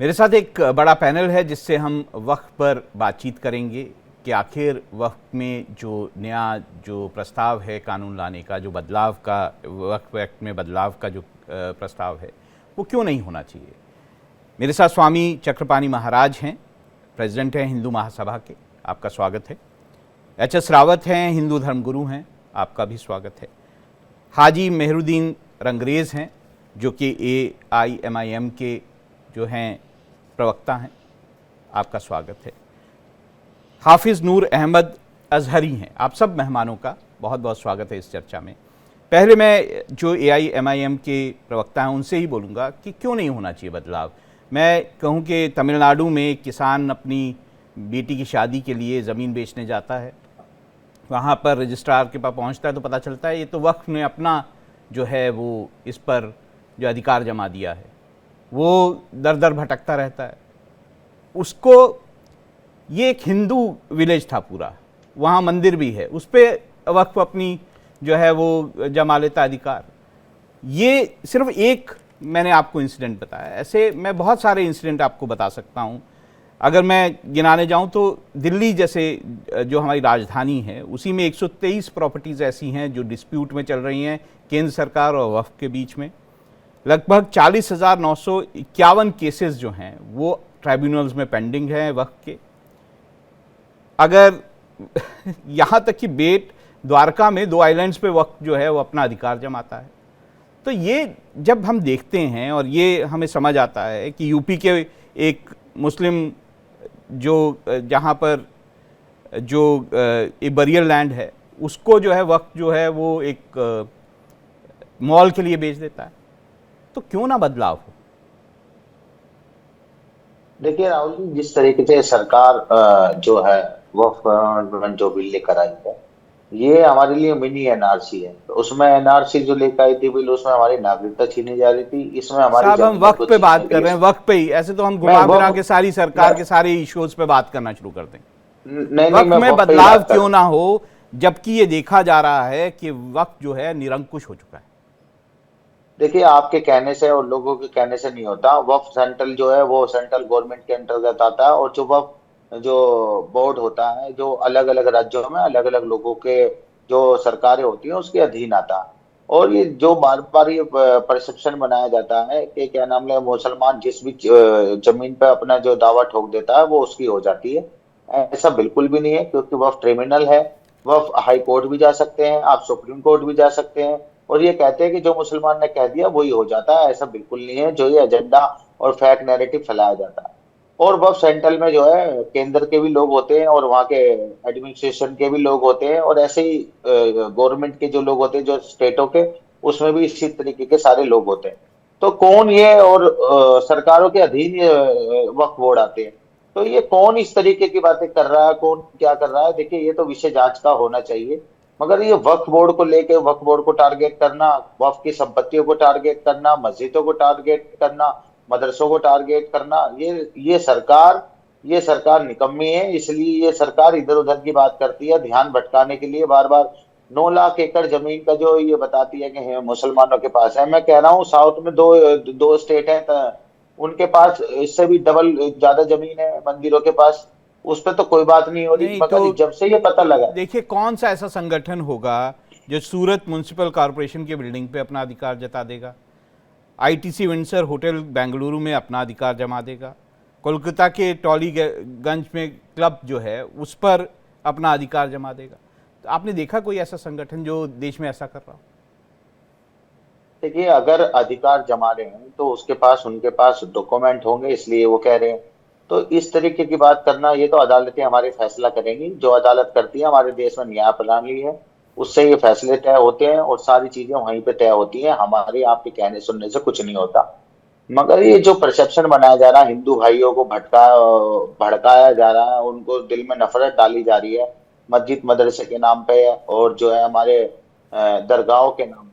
मेरे साथ एक बड़ा पैनल है जिससे हम वक्फ पर बातचीत करेंगे कि आखिर वक्फ में जो प्रस्ताव है कानून लाने का, जो बदलाव का वक्फ एक्ट में बदलाव का जो प्रस्ताव है वो क्यों नहीं होना चाहिए। मेरे साथ स्वामी चक्रपाणी महाराज हैं, प्रेसिडेंट हैं हिंदू महासभा के, आपका स्वागत है। एच.एस. रावत हैं, हिंदू धर्मगुरु हैं, आपका भी स्वागत है। हाजी मेहरुद्दीन रंगरेज हैं जो कि AIMIM के जो हैं प्रवक्ता हैं, आपका स्वागत है। हाफिज़ नूर अहमद अजहरी हैं। आप सब मेहमानों का बहुत बहुत स्वागत है इस चर्चा में। पहले मैं जो AIMIM के प्रवक्ता हैं उनसे ही बोलूँगा कि क्यों नहीं होना चाहिए बदलाव। मैं कहूँ कि तमिलनाडु में एक किसान अपनी बेटी की शादी के लिए ज़मीन बेचने जाता है, वहाँ पर रजिस्ट्रार के पास पहुँचता है तो पता चलता है ये तो वक्फ ने अपना जो है वो इस पर जो अधिकार जमा दिया है। वो दर दर भटकता रहता है। उसको ये एक हिंदू विलेज था पूरा, वहाँ मंदिर भी है, उस पर वक्फ अपनी जो है वो जमा लेता अधिकार। ये सिर्फ एक मैंने आपको इंसिडेंट बताया, ऐसे मैं बहुत सारे इंसिडेंट आपको बता सकता हूँ। अगर मैं गिनाने जाऊँ तो दिल्ली जैसे जो हमारी राजधानी है उसी में 123 प्रॉपर्टीज़ ऐसी हैं जो डिस्प्यूट में चल रही हैं केंद्र सरकार और वक्फ के बीच में। लगभग 40,951 केसेस जो हैं वो ट्राइब्यूनल्स में पेंडिंग हैं वक्फ के। अगर यहाँ तक कि बेट द्वारका में 2 आइलैंड्स पे वक्फ जो है वो अपना अधिकार जमाता है। तो ये जब हम देखते हैं और ये हमें समझ आता है कि यूपी के एक मुस्लिम जो जहाँ पर जो एक बरियल लैंड है उसको जो है वक्फ जो है वो एक मॉल के लिए बेच देता है, तो क्यों ना बदलाव हो। देखिए राहुल जी, जिस तरीके से सरकार जो है वक्फ जो बिल लेकर आई है, ये हमारे लिए मिनी एनआरसी है। तो उसमें एनआरसी जो लेकर आई थी बिल, उसमें हमारी नागरिकता छीनी जा रही थी, इसमें हमारी साहब हम जमीनों वक्त को पे छीनने बात के कर लिए। रहे हैं, वक्त पे ही, ऐसे तो हम मैं घुमा फिरा वक्त के सारी सरकार के सारे इश्यूज पे बात करना शुरू कर दें। नहीं, वक्त मैं में वक्त पे ही बदलाव बात कर। क्यों ना हो, जबकि ये देखा जा रहा है कि वक्त जो है निरंकुश हो चुका है। देखिए, आपके कहने से और लोगों के कहने से नहीं होता। वक्फ सेंट्रल जो है वो सेंट्रल गवर्नमेंट के अंतर्गत आता है, और जो वक्फ जो बोर्ड होता है जो अलग अलग राज्यों में अलग अलग लोगों के जो सरकारें होती हैं उसके अधीन आता है। और ये जो बार बार ये परसेप्शन बनाया जाता है कि क्या नाम है, मुसलमान जिस भी जमीन पे अपना जो दावा ठोक देता है वो उसकी हो जाती है। ऐसा बिल्कुल भी नहीं है, क्योंकि वक्फ क्रिमिनल है। वक्फ हाई कोर्ट भी जा सकते हैं, आप सुप्रीम कोर्ट भी जा सकते हैं, और ये कहते हैं कि जो मुसलमान ने कह दिया वही हो जाता है। ऐसा बिल्कुल नहीं है, जो ये एजेंडा और फेक नैरेटिव फैलाया जाता है। और वह सेंट्रल में जो है केंद्र के भी लोग होते हैं और वहाँ के एडमिनिस्ट्रेशन के भी लोग होते हैं, और ऐसे ही गवर्नमेंट के जो लोग होते हैं जो स्टेटों के, उसमें भी इसी तरीके के सारे लोग होते हैं। तो कौन ये, और सरकारों के अधीन ये वक्फ बोर्ड आते हैं। तो ये कौन इस तरीके की बातें कर रहा है, कौन क्या कर रहा है, देखिए ये तो विषय जांच का होना चाहिए। मगर ये वक्फ बोर्ड को लेके वक्फ बोर्ड को टारगेट करना, वक्फ की संपत्तियों को टारगेट करना, मस्जिदों को टारगेट करना, मदरसों को टारगेट करना, ये सरकार निकम्मी है। इसलिए ये सरकार इधर उधर की बात करती है ध्यान भटकाने के लिए। बार बार 9 लाख एकड़ जमीन का जो ये बताती है कि मुसलमानों के पास है। मैं कह रहा हूँ साउथ में दो स्टेट है, उनके पास इससे भी डबल ज्यादा जमीन है मंदिरों के पास। उस पर तो कोई बात नहीं हो रही। नहीं तो मगर जब से ये पता लगा, देखिए कौन सा ऐसा संगठन होगा जो सूरत म्युनिसिपल कॉरपोरेशन की बिल्डिंग पे अपना अधिकार जता देगा, ITC विंडसर होटल बेंगलुरु में अपना अधिकार जमा देगा, कोलकाता के टॉलीगंज में क्लब जो है उस पर अपना अधिकार जमा देगा। तो आपने देखा कोई ऐसा संगठन जो देश में ऐसा कर रहा हो? देखिए, अगर अधिकार जमा रहे हैं तो उसके पास उनके पास डॉक्यूमेंट होंगे, इसलिए वो कह रहे हैं। तो इस तरीके की बात करना, ये तो अदालतें हमारे फैसला करेंगी। जो अदालत करती है, हमारे देश में न्याय प्रणाली है, उससे ये फैसले तय होते हैं और सारी चीजें वहीं पे तय होती हैं। हमारे आपके कहने सुनने से कुछ नहीं होता। मगर ये जो परसेप्शन बनाया जा रहा है, हिंदू भाइयों को भड़काया जा रहा है, उनको दिल में नफरत डाली जा रही है मस्जिद मदरसे के नाम पे, और जो है हमारे दरगाहों के नाम पे।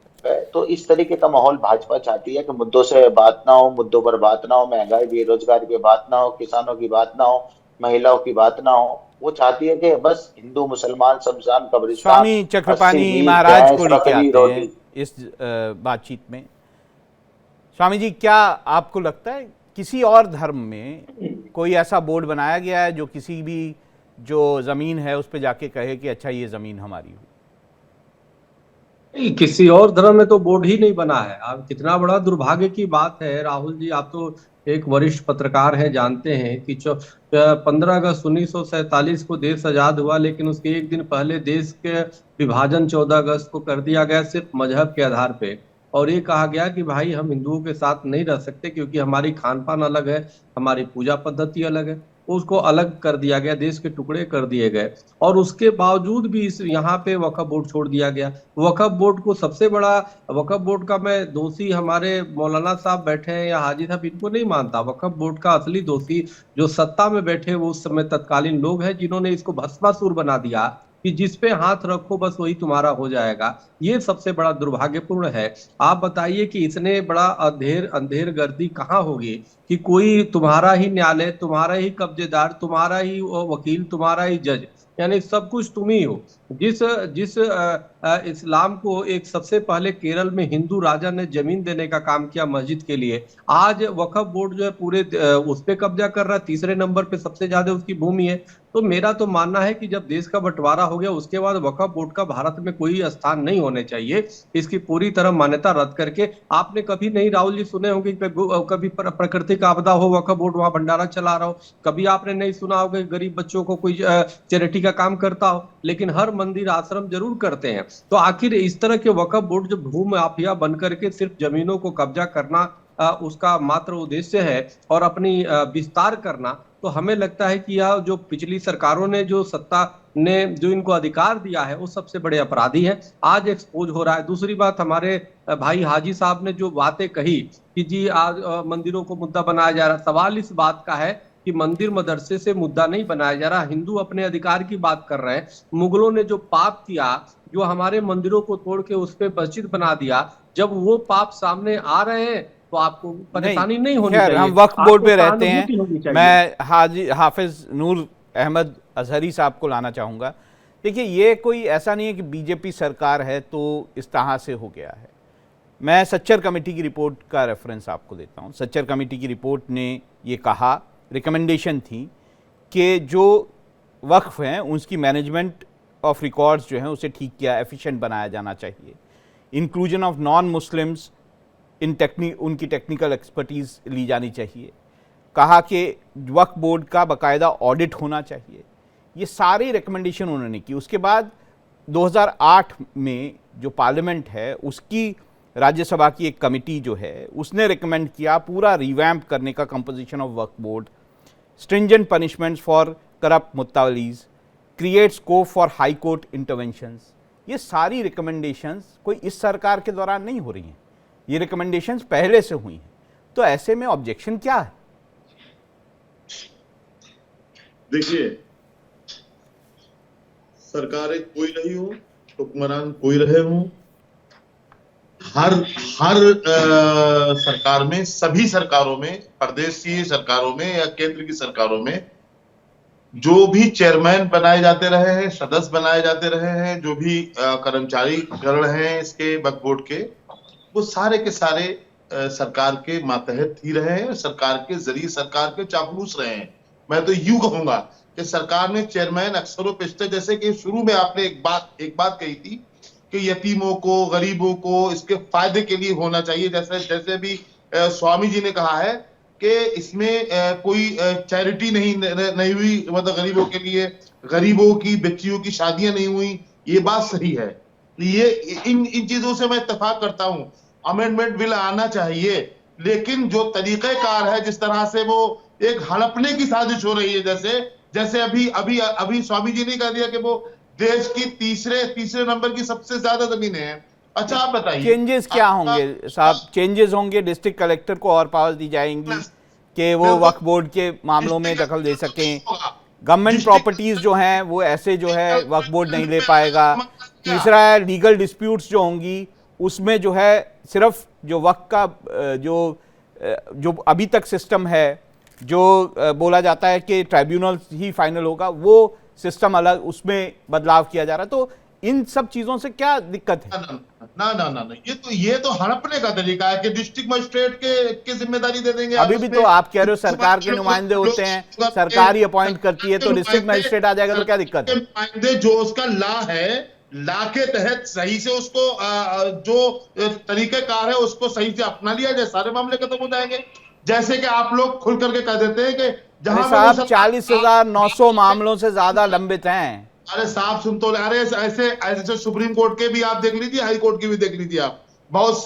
तो इस तरीके का माहौल भाजपा चाहती है कि मुद्दों से बात ना हो, मुद्दों पर बात ना हो, महंगाई बेरोजगारी पे बात ना हो, किसानों की बात ना हो, महिलाओं की बात ना हो। वो चाहती है कि बस हिंदू मुसलमान शमशान कब्रिस्तान, स्वामी अस्सी चक्रपाणी मील महाराज को भैंस लेके बकरी आते हैं रोटी। इस बातचीत में। स्वामी जी, क्या आपको लगता है किसी और धर्म में कोई ऐसा बोर्ड बनाया गया है जो किसी भी जो ज़मीन है उस पर जाके कहे कि अच्छा ये ज़मीन हमारी हो? नहीं, किसी और धर्म में तो बोर्ड ही नहीं बना है। अब कितना बड़ा दुर्भाग्य की बात है राहुल जी, आप तो एक वरिष्ठ पत्रकार हैं, जानते हैं कि 15 अगस्त 1947 को देश आजाद हुआ, लेकिन उसके एक दिन पहले देश के विभाजन 14 अगस्त को कर दिया गया सिर्फ मजहब के आधार पे। और ये कहा गया कि भाई हम हिंदुओं के साथ नहीं रह सकते क्योंकि हमारी खान पान अलग है, हमारी पूजा पद्धति अलग है। उसको अलग कर दिया गया, देश के टुकड़े कर दिए गए। और उसके बावजूद भी इस यहाँ पे वक्फ बोर्ड छोड़ दिया गया। वक्फ बोर्ड को सबसे बड़ा, वक्फ बोर्ड का मैं दोषी हमारे मौलाना साहब बैठे हैं या हाजी साहब, इनको नहीं मानता। वक्फ बोर्ड का असली दोषी जो सत्ता में बैठे वो उस समय तत्कालीन लोग हैं जिन्होंने इसको भस्मासुर बना दिया कि जिस पे हाथ रखो बस वही तुम्हारा हो जाएगा। ये सबसे बड़ा दुर्भाग्यपूर्ण है। आप बताइए कि इतने बड़ा अंधेर अंधेर गर्दी कहाँ होगी कि कोई तुम्हारा ही न्यायालय, तुम्हारा ही कब्जेदार, तुम्हारा ही वकील, तुम्हारा ही जज, यानी सब कुछ तुम ही हो। जिस जिस इस्लाम को एक सबसे पहले केरल में हिंदू राजा ने जमीन देने का काम किया मस्जिद के लिए, आज वक्फ बोर्ड जो है पूरे उस पे कब्जा कर रहा है। तीसरे नंबर पे सबसे ज्यादा उसकी भूमि है। तो मेरा तो मानना है कि जब देश का बंटवारा हो गया उसके बाद वक्फ बोर्ड का भारत में कोई स्थान नहीं होने चाहिए। इसकी पूरी तरह मान्यता रद्द करके, आपने कभी नहीं राहुल जी सुने होंगे कभी प्राकृतिक आपदा हो वक्फ बोर्ड वहां भंडारा चला रहा हो, कभी आपने नहीं सुना होगा गरीब बच्चों को कोई चैरिटी का काम करता हो, लेकिन हर मंदिर आश्रम जरूर करते हैं। तो आखिर इस तरह के वक्फ बोर्ड जो भू माफिया बन करके सिर्फ जमीनों को कब्जा करना उसका मात्र उद्देश्य है और अपनी विस्तार करना, तो हमें लगता है कि यह जो पिछली सरकारों ने जो सत्ता ने जो इनको अधिकार दिया है वो सबसे बड़े अपराधी है। आज एक्सपोज हो रहा है। दूसरी बात, हमारे भाई हाजी साहब ने जो बातें कही कि जी आज मंदिरों को मुद्दा बनाया जा रहा, सवाल इस बात का है कि मंदिर मदरसे से मुद्दा नहीं बनाया जा रहा। हिंदू अपने अधिकार की बात कर रहे हैं। मुगलों ने जो पाप किया, जो हमारे मंदिरों को तोड़ के उस पे मस्जिद बना दिया, जब वो पाप सामने आ रहे हैं तो आपको परेशानी नहीं होनी चाहिए। हम वक्फ बोर्ड पे रहते हैं। मैं हाजी हाफिज नूर अहमद अजहरी साहब को लाना चाहूँगा। देखिए, ये कोई ऐसा नहीं है कि बीजेपी सरकार है तो इस तरह से हो गया है। मैं सच्चर कमेटी की रिपोर्ट का रेफरेंस आपको देता हूँ। सच्चर कमेटी की रिपोर्ट ने ये कहा, रिकमेंडेशन थी कि जो वक्फ हैं उसकी मैनेजमेंट ऑफ रिकॉर्ड्स जो हैं उसे ठीक किया, एफिशिएंट बनाया जाना चाहिए। इंक्लूजन ऑफ नॉन मुस्लिम्स उनकी टेक्निकल एक्सपर्टीज़ ली जानी चाहिए। कहा कि वक्फ बोर्ड का बाकायदा ऑडिट होना चाहिए। ये सारी रिकमेंडेशन उन्होंने की। उसके बाद 2008 में जो पार्लियामेंट है उसकी राज्यसभा की एक कमेटी जो है उसने रिकमेंड किया पूरा रिवैम्प करने का composition of Waqf board, stringent punishments for corrupt mutawallis, create scope for high court interventions. ये सारी रिकमेंडेशंस कोई इस सरकार के दौरान नहीं हो रही हैं, ये रिकमेंडेशंस पहले से हुई हैं। तो ऐसे में ऑब्जेक्शन क्या है? देखिए, सरकारें कोई नहीं हो, हुक्मरान कोई रहे हो, हर सरकार में, सभी सरकारों में, प्रदेशीय सरकारों में या केंद्र की सरकारों में जो भी चेयरमैन बनाए जाते रहे हैं, सदस्य बनाए जाते रहे हैं, जो भी कर्मचारी गण हैं इसके वक्फ बोर्ड के, वो सारे के सारे सरकार के मातहत ही रहे हैं, सरकार के जरिए सरकार के चापलूस रहे हैं। मैं तो यूं कहूंगा कि सरकार ने चेयरमैन अक्सर पेशतर, जैसे कि शुरू में आपने एक बात कही थी कि यतीमों को, गरीबों को इसके फायदे के लिए होना चाहिए, जैसे भी स्वामी जी ने कहा है कि इसमें कोई चैरिटी नहीं हुई, मतलब गरीबों के लिए, गरीबों की बच्चियों की शादियां नहीं हुई, ये बात सही है। ये इन चीजों से मैं इत्तेफाक करता हूं। अमेंडमेंट बिल आना चाहिए, लेकिन जो तरीकेकार है, जिस तरह से वो एक हड़पने की साजिश हो रही है, जैसे अभी स्वामी जी ने कह दिया कि वो देश की तीसरे नंबर की सबसे ज्यादा जमीनें हैं। अच्छा, आप बताइए चेंजेस क्या होंगे साहब? चेंजेस होंगे, डिस्ट्रिक्ट कलेक्टर को और पावर दी जाएंगी कि वो वक्फ बोर्ड के मामलों में दखल दे सकें। गवर्नमेंट प्रॉपर्टीज जो हैं वो ऐसे जो है वक्फ बोर्ड नहीं ले पाएगा। तीसरा है लीगल डिस्प्यूट्स जो होंगी उसमें जो है सिर्फ जो वक्फ का जो अभी तक सिस्टम है, जो बोला जाता है कि ट्राइब्यूनल ही फाइनल होगा, वो सिस्टम अलग, उसमें बदलाव किया जा रहा है। तो इन सब चीजों से क्या दिक्कत है? ना, ये तो हड़पने का तरीका है कि डिस्ट्रिक्ट मजिस्ट्रेट के जिम्मेदारी दे देंगे। अभी भी तो आप कह रहे हो सरकार के नुमाइंदे होते हैं, सरकार ही अपॉइंट करती है, तो डिस्ट्रिक्ट मजिस्ट्रेट आ जाएगा तो क्या दिक्कत है? नुमाइंदे जो उसका लॉ है, लॉ के तहत सही से उसको जो तरीकेकार है उसको सही से अपना लिया जाए, सारे मामले खत्म हो जाएंगे। जैसे कि आप लोग खुल करके कह देते हैं कि जहां साहब 40,900 मामलों से ज्यादा लंबित हैं। अरे साहब सुन तो, अरे ऐसे सुप्रीम कोर्ट के भी आप देख लीजिए, हाई कोर्ट की भी देख लीजिए आप, बहुत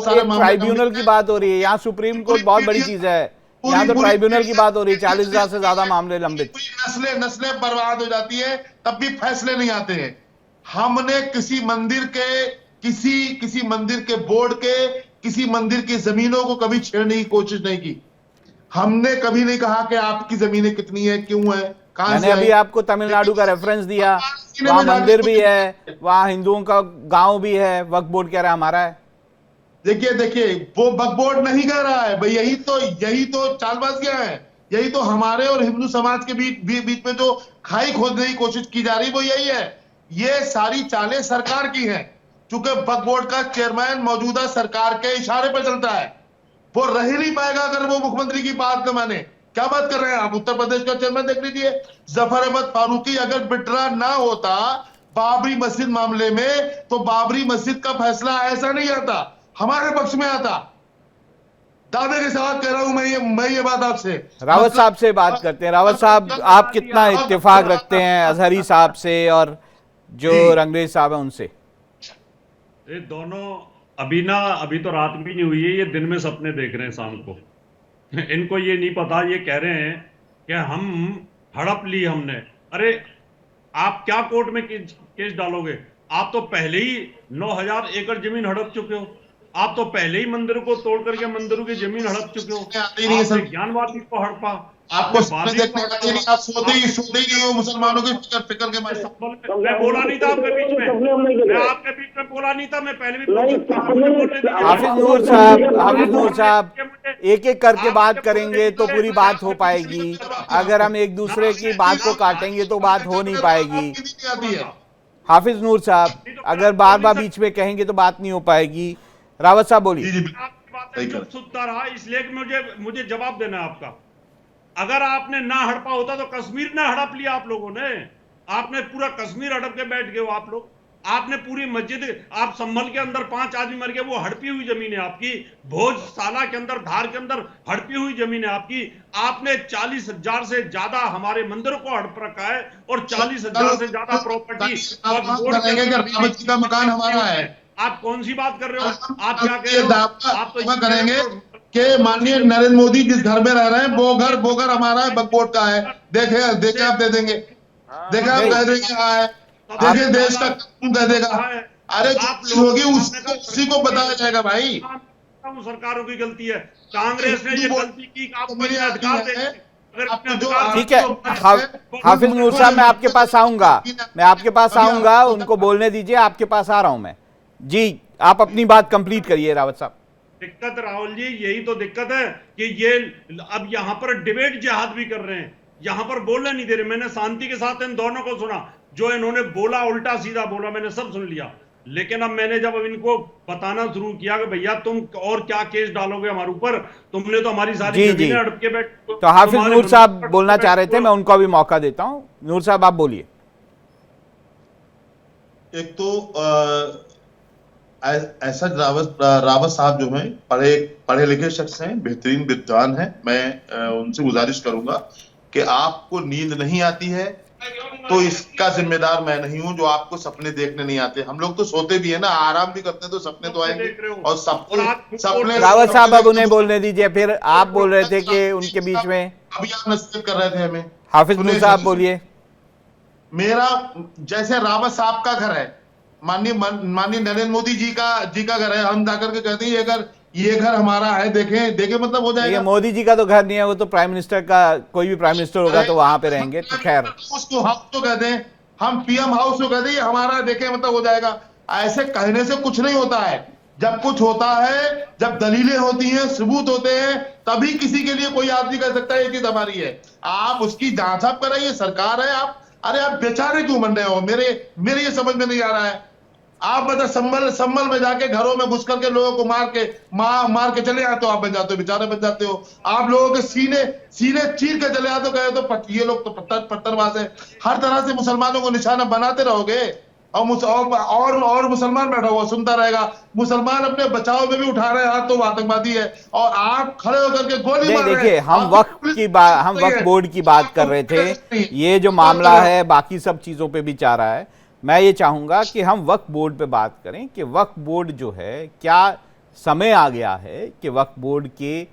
सारे ट्राइब्यूनल की बात हो रही है, यहाँ सुप्रीम कोर्ट बहुत बड़ी चीज है, यहाँ तो ट्राइब्यूनल की बात हो रही है। 40,000 से ज्यादा मामले लंबित। नस्लें बर्बाद हो जाती है, तब भी फैसले नहीं आते हैं। हमने किसी मंदिर के बोर्ड के किसी मंदिर की जमीनों को कभी छेड़ने की कोशिश नहीं की। हमने कभी नहीं कहा कि आपकी जमीनें कितनी है, क्यों है, कहां से। मैंने अभी आपको तमिलनाडु का रेफरेंस दिया, वहां मंदिर भी है, वहां हिंदुओं का गांव भी है, वक्फ बोर्ड कह रहा है हमारा है। देखिए वो वक्फ बोर्ड नहीं कह रहा है भाई, यही तो चालबाजियां हैं, यही तो हमारे और हिंदू समाज के बीच में जो खाई खोदने की कोशिश की जा रही है वो यही है। ये सारी चालें सरकार की हैं, चूंकि वक्फ बोर्ड का चेयरमैन मौजूदा सरकार के इशारे पर चलता है, वो रह ही नहीं पाएगा अगर वो मुख्यमंत्री की बात न माने। क्या बात कर रहे हैं आप? उत्तर प्रदेश का चेयरमैन देख लीजिए, जफर अहमद फारूकी अगर विड्रा ना होता बाबरी मस्जिद मामले में, तो बाबरी मस्जिद का फैसला ऐसा नहीं आता, हमारे पक्ष में आता। दावे के साथ कह रहा हूं मैं ये बात आपसे। रावत साहब से बात करते हैं। रावत साहब, आप कितना इत्तेफाक रखते हैं अजहरी साहब से और जो रंगरेज साहब है उनसे? ये दोनों अभी तो रात भी नहीं हुई है, ये दिन में सपने देख रहे हैं शाम को। इनको ये नहीं पता, ये कह रहे हैं कि हम हड़प ली हमने। अरे आप क्या कोर्ट में केस डालोगे? आप तो पहले ही 9,000 एकड़ जमीन हड़प चुके हो, आप तो पहले ही मंदिर को तोड़ करके मंदिरों की जमीन हड़प चुके हो। आपने ज्ञानवादी को हड़पा, आपको आप सोते ही नहीं हो मुसलमानों की फिक्र के बारे में। मैं बोला नहीं था आपके बीच में, मैं आपके बीच में बोला नहीं था, मैं पहले भी बोल सकता हूं। हाफिज नूर साहब, एक एक करके बात करेंगे तो पूरी बात हो पाएगी। अगर हम एक दूसरे की बात को काटेंगे तो बात हो नहीं पाएगी। हाफिज नूर साहब, अगर बार बार बीच में कहेंगे तो बात नहीं हो पाएगी। रावत साहब बोलिए। चुप सुनता रहा, इसलिए कि मुझे जवाब देना है आपका। अगर आपने ना हड़पा होता तो कश्मीर ना हड़प लिया आप लोगों ने। आपने पूरा कश्मीर हड़प के बैठ गए हो आप लोग। आपने पूरी मस्जिद, आप संभल के अंदर 5 आदमी मर गए, वो हड़पी हुई जमीन है आपकी। भोजशाला के अंदर, धार के अंदर हड़पी हुई जमीन है आपकी। आपने 40,000 से ज्यादा हमारे मंदिरों को हड़प रखा है और 40,000 से ज्यादा प्रॉपर्टी का मकान हमारा है। आप कौन सी बात कर रहे हो? आप क्या कह रहे हो? आप तो करेंगे कि माननीय नरेंद्र मोदी जिस घर में रह रहे हैं वो घर हमारा है, वक्फ बोर्ड का है। देखे आप दे देंगे, देखे आप कह देंगे है, देखिए देश का कानून कह देगा। अरे जो होगी उसी को बताया जाएगा भाई। सरकारों की गलती है, कांग्रेस ने ये गलती की, आपको ये अधिकार दे। ठीक है हाफिज नूर साहब, मैं आपके पास आऊंगा, उनको बोलने दीजिए, आपके पास आ रहा हूं मैं जी। आप अपनी बात कंप्लीट करिए रावत साहब। दिक्कत राहुल जी यही तो दिक्कत है कि ये अब यहां पर डिबेट जिहाद भी कर रहे हैं, यहां पर बोलने नहीं दे रहे। मैंने शांति के साथ इन दोनों को सुना, जो इन्होंने बोला उल्टा सीधा बोला, मैंने सब सुन लिया। लेकिन अब मैंने जब इनको बताना शुरू किया कि भैया तुम और क्या केस डालोगे हमारे ऊपर, तुमने तो हमारी सारी जमीनें हड़प के बैठ। तो हाफिज नूर साहब बोलना चाह रहे थे, मैं उनको भी मौका देता हूं। नूर साहब आप बोलिए। एक तो ऐसा रावत साहब जो हैं पढ़े लिखे शख्स हैं, बेहतरीन विद्वान हैं। मैं उनसे गुजारिश करूंगा कि आपको नींद नहीं आती है तो इसका जिम्मेदार मैं नहीं हूं। जो आपको सपने देखने नहीं आते, हम लोग तो सोते भी है ना, आराम भी करते हैं, तो सपने तो आएंगे। और सपने रावत साहब अब उन्हें बोलने दीजिए। फिर आप बोल रहे थे कि उनके बीच में अभी आप नसीहत कर रहे थे हमें। हाफिज नूर साहब बोलिए। मेरा जैसे रावत साहब का घर है, माननीय नरेंद्र मोदी जी का घर है, हम जाकर के कहते हैं ये घर हमारा है, देखें मतलब हो जाएगा। मोदी जी का तो घर नहीं है, वो तो प्राइम मिनिस्टर का, कोई भी प्राइम मिनिस्टर होगा तो वहां पे रहेंगे। तो खैर उसको हाउस तो कहते हैं, हम पीएम हाउस को कहते हैं, ये हमारा देखें मतलब हो जाएगा। ऐसे कहने से कुछ नहीं होता है। जब कुछ होता है, जब दलीलें होती हैं, सबूत होते हैं, तभी किसी के लिए कोई आदमी कह सकता है ये चीज हमारी है। आप उसकी जांच आप कराइए, सरकार है, अरे आप बेचारे क्यों बन रहे हो? मेरे ये समझ में नहीं आ रहा है। आप मतलब संभल में जाके घरों में घुस करके लोगों को मार के चले आते हो, आप बन जाते हो, बेचारे बन जाते हो। आप लोगों के सीने चीर के चले आते हो, कहे तो ये लोग तो पत्थरबाज है। हर तरह से मुसलमानों को निशाना बनाते रहोगे और मुसलमान बैठा हुआ सुनता रहेगा। मुसलमान अपने बचाव में भी उठा रहे हैं हाथ, तो वो आतंकवादी है, और आप खड़े होकर के गोली मार रहे हैं। देखिए, हम वक्फ बोर्ड की बात कर रहे थे। ये जो मामला है बाकी सब चीजों पे भी जा रहा है। मैं ये चाहूंगा कि हम वक्फ बोर्ड पे बात करें कि वक्फ बोर्ड जो है, क्या समय आ गया है कि वक्फ बोर्ड के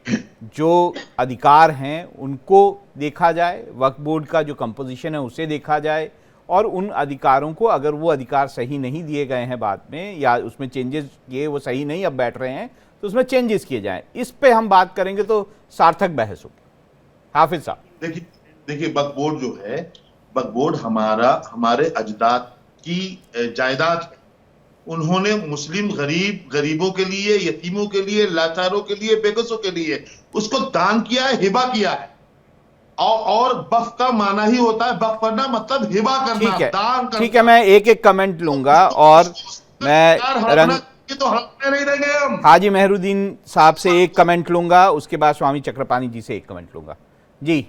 जो अधिकार हैं उनको देखा जाए, वक्फ बोर्ड का जो कंपोजिशन है उसे देखा जाए, और उन अधिकारों को, अगर वो अधिकार सही नहीं दिए गए हैं बाद में, या उसमें चेंजेस किए वो सही नहीं अब बैठ रहे हैं, तो उसमें चेंजेस किए जाएं। इस पे हम बात करेंगे तो सार्थक बहस होगी। हाफिज साहब, देखिए वक्फ बोर्ड जो है, वक्फ बोर्ड हमारे अजदाद की जायदाद है। उन्होंने मुस्लिम गरीबों के लिए, यतीमों के लिए, लाचारों के लिए, बेकसों के लिए उसको दान किया है, हिबा किया है। और वक्फ का माना ही होता है, वक्फ करना मतलब हिबा करना, दान करना। ठीक है, मैं एक एक कमेंट लूंगा, और मैं तो हड़पने नहीं देंगे हम। हाजी मेहरुद्दीन साहब से एक कमेंट लूंगा, उसके बाद स्वामी चक्रपाणी जी से एक कमेंट लूंगा। जी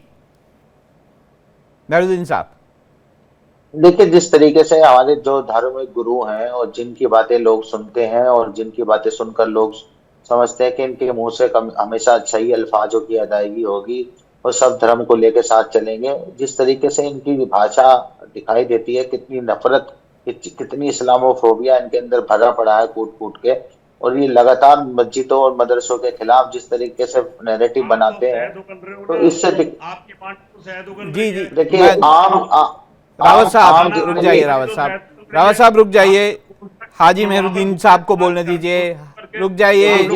मेहरुद्दीन साहब। देखिए, जिस तरीके से हमारे जो धार्मिक गुरु हैं और जिनकी बातें लोग सुनते हैं और जिनकी बातें सुनकर लोग समझते हैं कि इनके मुंह से हमेशा सही अल्फाजों की अदायगी होगी और सब धर्म को लेकर साथ चलेंगे, जिस तरीके से इनकी भाषा दिखाई देती है, कितनी नफरत, कितनी इस्लामोफोबिया इनके अंदर भरा पड़ा है कूट कूट के, और ये लगातार मस्जिदों और मदरसों के खिलाफ जिस तरीके से नैरेटिव बनाते हैं, तो इससे जी देखिए रावत साहब रुक जाइए, रावत साहब रुक जाइए, हाजी मेहरुद्दीन साहब को बोलने दीजिए, रुक जाइए।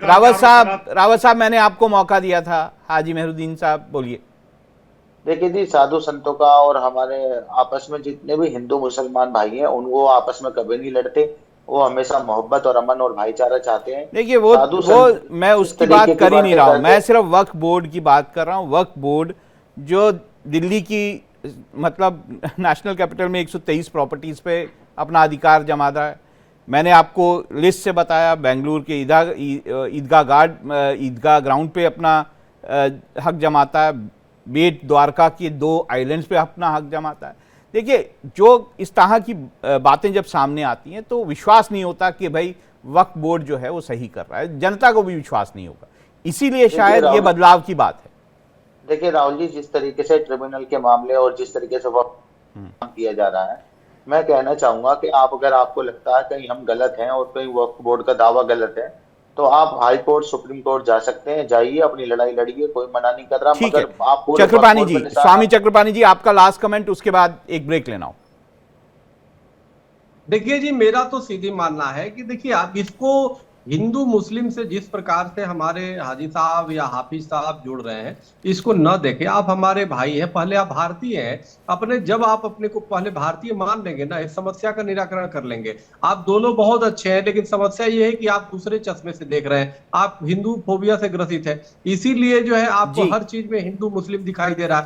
रावत साहब मैंने आपको मौका दिया था। हाजी मेहरुद्दीन साहब बोलिए। देखिए जी, साधु संतों का और हमारे आपस में जितने भी हिंदू मुसलमान भाई हैं, उनको आपस में कभी नहीं लड़ते, वो हमेशा मोहब्बत और अमन और भाईचारा चाहते हैं। देखिए वो मैं उसकी बात कर ही नहीं रहा हूँ, मैं सिर्फ वक्फ बोर्ड की बात कर रहा हूँ। वक्फ बोर्ड जो दिल्ली की, मतलब नेशनल कैपिटल में 123 प्रॉपर्टीज पे अपना अधिकार जमा रहा है। मैंने आपको लिस्ट से बताया, बेंगलुरु के ईदगाह ग्राउंड पे अपना हक जमाता है, बेट द्वारका के 2 आइलैंड्स पे अपना हक जमाता है। देखिए, जो इस तरह की बातें जब सामने आती हैं तो विश्वास नहीं होता कि भाई वक्फ बोर्ड जो है वो सही कर रहा है, जनता को भी विश्वास नहीं होगा। इसीलिए शायद ये बदलाव की बात है। देखिए राहुल जी, जिस तरीके से ट्रिब्यूनल के मामले और जिस तरीके से वक्फ किया जा रहा है, मैं कहना चाहूंगा कि अगर आपको लगता है कहीं हम गलत हैं और कहीं वक्फ बोर्ड का दावा गलत है, तो आप हाई कोर्ट, सुप्रीम कोर्ट जा सकते हैं, जाइए, अपनी लड़ाई लड़िए, कोई मना नहीं कर रहा। मगर आप चक्रपाणी जी, स्वामी चक्रपाणी जी, आपका लास्ट कमेंट, उसके बाद एक ब्रेक लेना हो। देखिए जी, मेरा तो सीधी मानना है कि देखिए, आप इसको हिंदू मुस्लिम से जिस प्रकार से हमारे हाजी साहब या हाफिज साहब जुड़ रहे हैं, इसको न देखें। आप हमारे भाई हैं, पहले आप भारतीय हैं, जब आप अपने को पहले भारतीय मान लेंगे ना, इस समस्या का निराकरण कर लेंगे। आप दोनों बहुत अच्छे हैं, लेकिन समस्या ये है कि आप दूसरे चश्मे से देख रहे हैं, आप हिंदू फोबिया से ग्रसित है, इसीलिए जो है आपको हर चीज में हिंदू मुस्लिम दिखाई दे रहा है।